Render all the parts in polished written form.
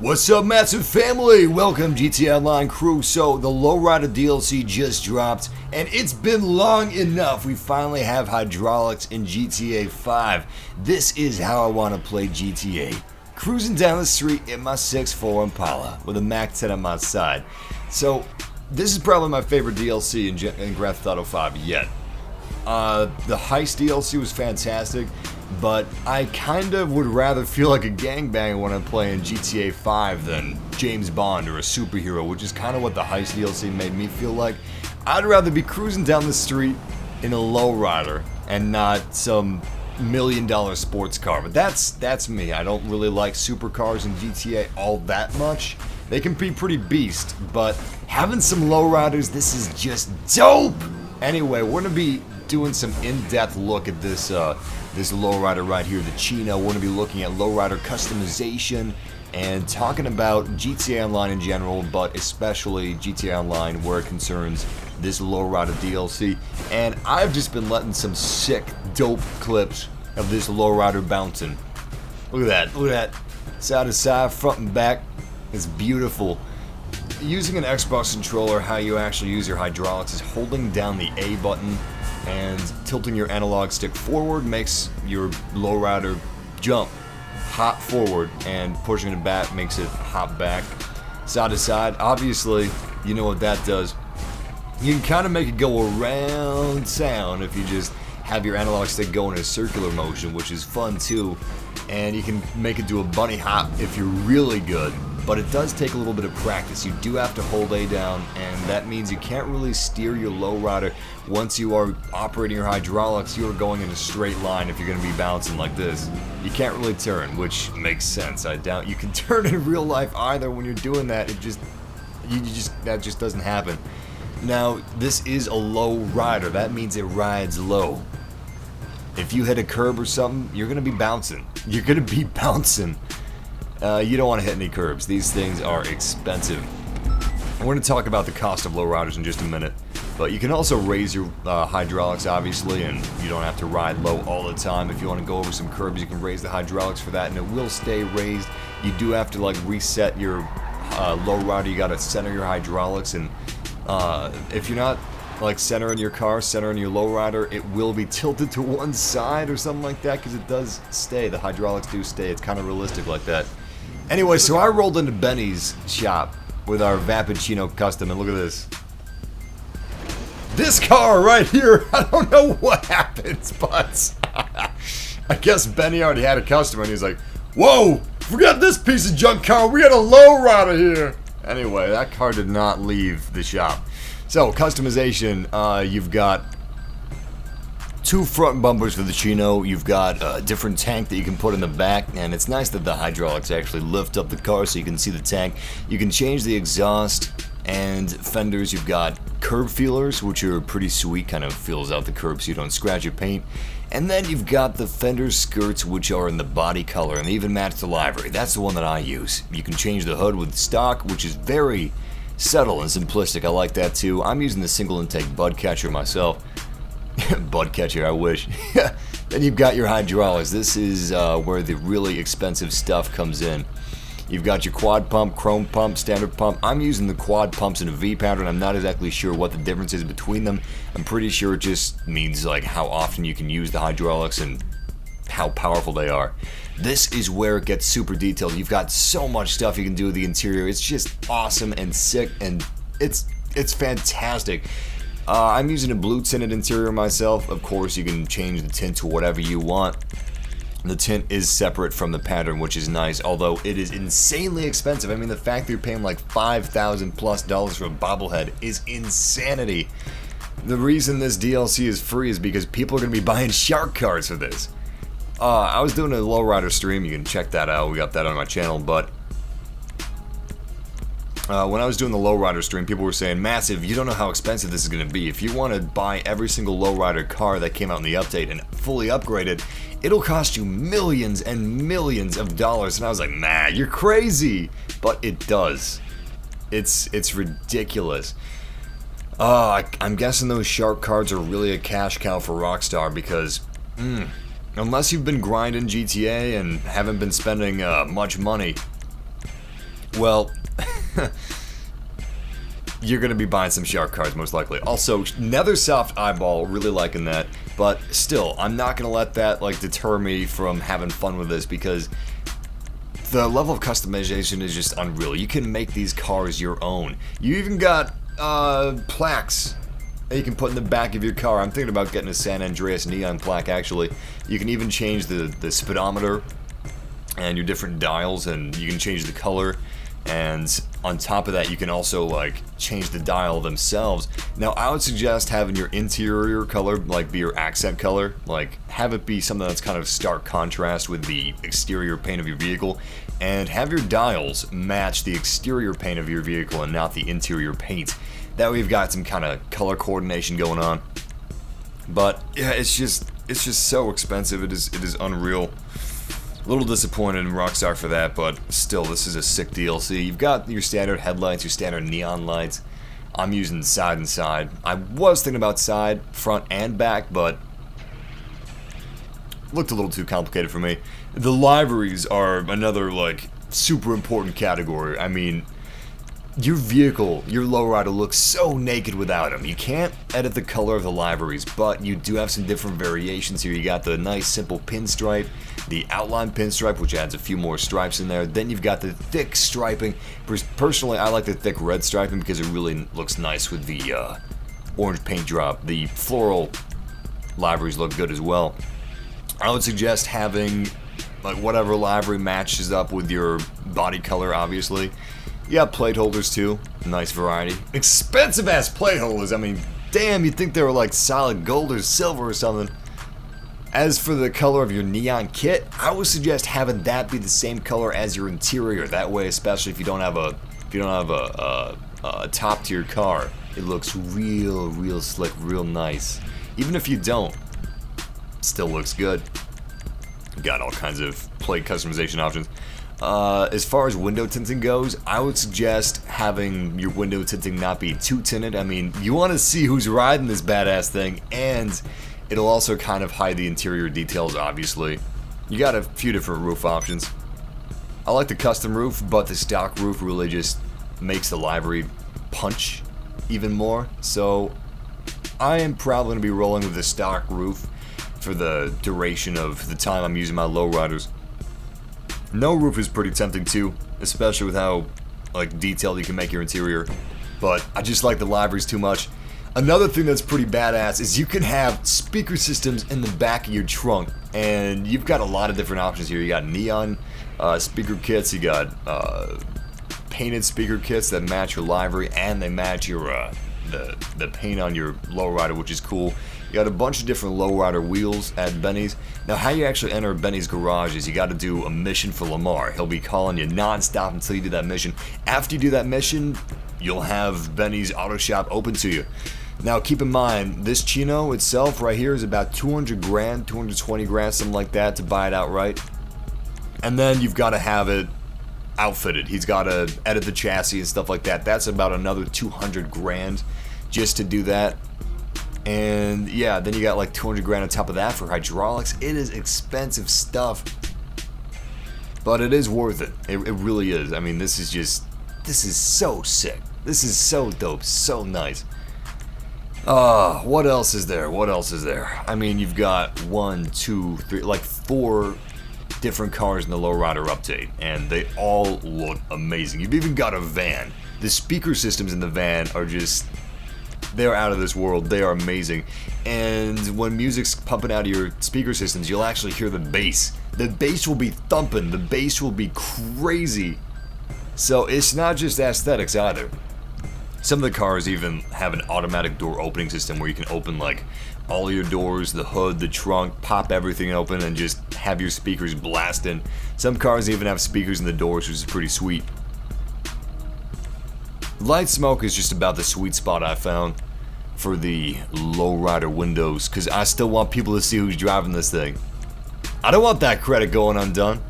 What's up, massive family? Welcome GTA Online crew. So the Lowrider DLC just dropped and it's been long enough. We finally have hydraulics in GTA 5. This is how I want to play GTA. Cruising down the street in my 6'4" Impala with a Mac 10 on my side. So this is probably my favorite DLC in Grand Theft Auto 5 yet. The heist DLC was fantastic, but I kind of would rather feel like a gangbanger when I'm playing GTA 5 than James Bond or a superhero, which is kind of what the heist DLC made me feel like. I'd rather be cruising down the street in a lowrider and not some $1 million sports car. But that's me. I don't really like supercars in GTA all that much. They can be pretty beast, but having some lowriders, this is just dope! Anyway, we're gonna be doing some in-depth look at this this lowrider right here, the CHINO. We're gonna be looking at lowrider customization and talking about GTA Online in general, but especially GTA Online where it concerns this lowrider DLC. And I've just been letting some sick, dope clips of this lowrider bouncing. Look at that! Look at that! Side to side, front and back. It's beautiful. Using an Xbox controller, how you actually use your hydraulics is holding down the A button and tilting your analog stick forward makes your lowrider jump, hop forward, and pushing it back makes it hop back. Side to side, obviously, you know what that does. You can kind of make it go around town if you just have your analog stick go in a circular motion, which is fun too. And you can make it do a bunny hop if you're really good. But it does take a little bit of practice. You do have to hold A down, and that means you can't really steer your lowrider. Once you are operating your hydraulics, you are going in a straight line if you're going to be bouncing like this. You can't really turn, which makes sense. I doubt you can turn in real life either. When you're doing that, that just doesn't happen. Now, this is a low rider. That means it rides low. If you hit a curb or something, you're going to be bouncing. You're going to be bouncing. You don't want to hit any curbs. These things are expensive. We're going to talk about the cost of lowriders in just a minute. But you can also raise your hydraulics, obviously, and you don't have to ride low all the time. If you want to go over some curbs, you can raise the hydraulics for that, and it will stay raised. You do have to, like, reset your lowrider. You got to center your hydraulics, and if you're not like centering your car, centering your lowrider, it will be tilted to one side or something like that because it does stay. The hydraulics do stay. It's kind of realistic like that. Anyway, so I rolled into Benny's shop with our Vapid CHINO custom, and look at this. This car right here, I don't know what happens, but I guess Benny already had a customer and he's like, whoa, forget this piece of junk car, we got a lowrider here. Anyway, that car did not leave the shop. So, customization, you've got two front bumpers for the CHINO, you've got a different tank that you can put in the back, and it's nice that the hydraulics actually lift up the car so you can see the tank. You can change the exhaust and fenders. You've got curb feelers, which are pretty sweet, kind of feels out the curb so you don't scratch your paint. And then you've got the fender skirts, which are in the body color, and they even match the livery. That's the one that I use. You can change the hood with stock, which is very subtle and simplistic. I like that too. I'm using the single intake bud catcher myself. Bud catcher, I wish. Then you've got your hydraulics. This is where the really expensive stuff comes in. You've got your quad pump, chrome pump, standard pump. I'm using the quad pumps in a V pattern. I'm not exactly sure what the difference is between them. I'm pretty sure it just means like how often you can use the hydraulics and how powerful they are. This is where it gets super detailed. You've got so much stuff you can do with the interior. It's just awesome and sick, and it's fantastic. I'm using a blue tinted interior myself. Of course, you can change the tint to whatever you want. The tint is separate from the pattern, which is nice, although it is insanely expensive. I mean, the fact that you're paying like $5,000+ for a bobblehead is insanity. The reason this DLC is free is because people are going to be buying shark cards for this. I was doing a lowrider stream, you can check that out, we got that on my channel, but when I was doing the lowrider stream, people were saying, Massive, you don't know how expensive this is going to be. If you want to buy every single lowrider car that came out in the update and fully upgraded, it'll cost you millions and millions of dollars. And I was like, nah, you're crazy. But it does. It's ridiculous. I'm guessing those shark cards are really a cash cow for Rockstar because, unless you've been grinding GTA and haven't been spending much money, well, you're going to be buying some shark cards most likely. Also, Nether Soft Eyeball, really liking that. But still, I'm not going to let that like deter me from having fun with this, because the level of customization is just unreal. You can make these cars your own. You even got plaques that you can put in the back of your car. I'm thinking about getting a San Andreas neon plaque, actually. You can even change the speedometer and your different dials, and you can change the color. And on top of that, you can also like change the dial themselves. Now, I would suggest having your interior color like be your accent color. Like, have it be something that's kind of stark contrast with the exterior paint of your vehicle, and have your dials match the exterior paint of your vehicle and not the interior paint. That way, you've got some kind of color coordination going on. But yeah, it's just so expensive. It is unreal. A little disappointed in Rockstar for that, but still, this is a sick DLC. You've got your standard headlights, your standard neon lights. I'm using side and side. I was thinking about side, front, and back, but looked a little too complicated for me. The liveries are another, like, super important category. I mean, your vehicle, your Lowrider, looks so naked without them. You can't edit the color of the liveries, but you do have some different variations here. You got the nice simple pinstripe, the outline pinstripe, which adds a few more stripes in there. Then you've got the thick striping. Personally, I like the thick red striping because it really looks nice with the orange paint drop. The floral liveries look good as well. I would suggest having like whatever livery matches up with your body color, obviously. You got plate holders too, nice variety. Expensive ass plate holders, I mean, damn, you'd think they were like solid gold or silver or something. As for the color of your neon kit, I would suggest having that be the same color as your interior. That way, especially if you don't have a top tier car, it looks real slick, real nice. Even if you don't, it still looks good. You got all kinds of plate customization options. As far as window tinting goes, I would suggest having your window tinting not be too tinted. I mean, you want to see who's riding this badass thing, and it'll also kind of hide the interior details, obviously. You got a few different roof options. I like the custom roof, but the stock roof really just makes the livery punch even more. So I am probably going to be rolling with the stock roof for the duration of the time I'm using my Lowriders. No roof is pretty tempting too, especially with how like detailed you can make your interior, but I just like the liveries too much. Another thing that's pretty badass is you can have speaker systems in the back of your trunk, and you've got a lot of different options here. You got neon speaker kits, you got painted speaker kits that match your livery, and they match your the paint on your Lowrider, which is cool. You got a bunch of different Lowrider wheels at Benny's. Now, how you actually enter Benny's garage is you got to do a mission for Lamar. He'll be calling you non-stop until you do that mission. After you do that mission, you'll have Benny's auto shop open to you. Now, keep in mind, this Chino itself right here is about 200 grand, 220 grand, something like that, to buy it outright. And then you've got to have it outfitted. He's got to edit the chassis and stuff like that. That's about another 200 grand just to do that. And yeah, then you got like 200 grand on top of that for hydraulics. It is expensive stuff, but it is worth it. It really is. I mean, this is so sick. This is so dope, so nice. What else is there? What else is there? I mean, you've got 1, 2, 3, like 4 different cars in the Lowrider update, and they all look amazing. You've even got a van. The speaker systems in the van are just... they're out of this world. They are amazing. And when music's pumping out of your speaker systems, you'll actually hear the bass. The bass will be thumping. The bass will be crazy. So it's not just aesthetics either. Some of the cars even have an automatic door opening system where you can open like all your doors, the hood, the trunk, pop everything open and just have your speakers blasting. Some cars even have speakers in the doors, which is pretty sweet. Light smoke is just about the sweet spot I found for the Lowrider windows, because I still want people to see who's driving this thing. I don't want that credit going undone.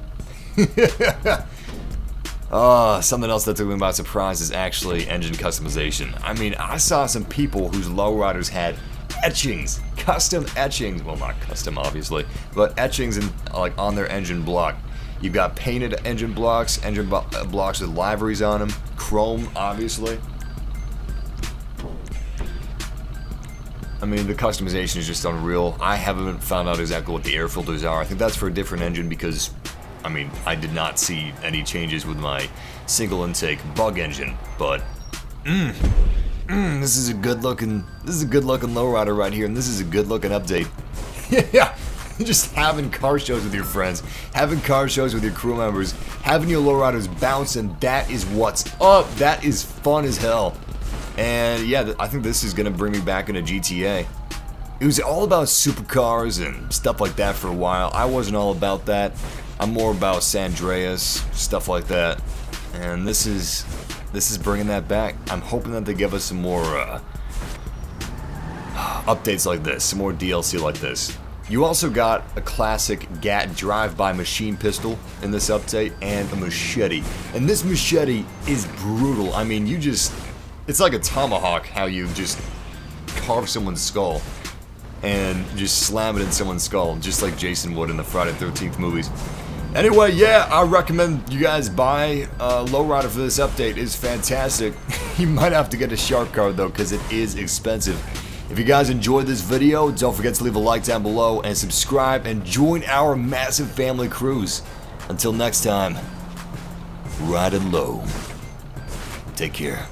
Something else that took me by surprise is actually engine customization. I mean, I saw some people whose Lowriders had etchings, custom etchings. Well, not custom, obviously, but etchings in, like on their engine block. You've got painted engine blocks with liveries on them, chrome, obviously. I mean, the customization is just unreal. I haven't found out exactly what the air filters are. I think that's for a different engine because, I mean, I did not see any changes with my single intake bug engine, but this is a good looking lowrider right here, and this is a good looking update. Yeah, just having car shows with your friends, having car shows with your crew members, having your lowriders bounce, and that is what's up. That is fun as hell. And yeah, I think this is gonna bring me back into GTA. It was all about supercars and stuff like that for a while. I wasn't all about that. I'm more about San Andreas, stuff like that. And this is bringing that back. I'm hoping that they give us some more updates like this, some more DLC like this. You also got a classic GAT drive-by machine pistol in this update and a machete. And this machete is brutal. I mean, it's like a tomahawk, how you just carve someone's skull and just slam it in someone's skull, just like Jason would in the Friday the 13th movies. Anyway, yeah, I recommend you guys buy Lowrider for this update. It's fantastic. You might have to get a shark card though, because it is expensive. If you guys enjoyed this video, don't forget to leave a like down below and subscribe and join our massive family cruise. Until next time, ride it low. Take care.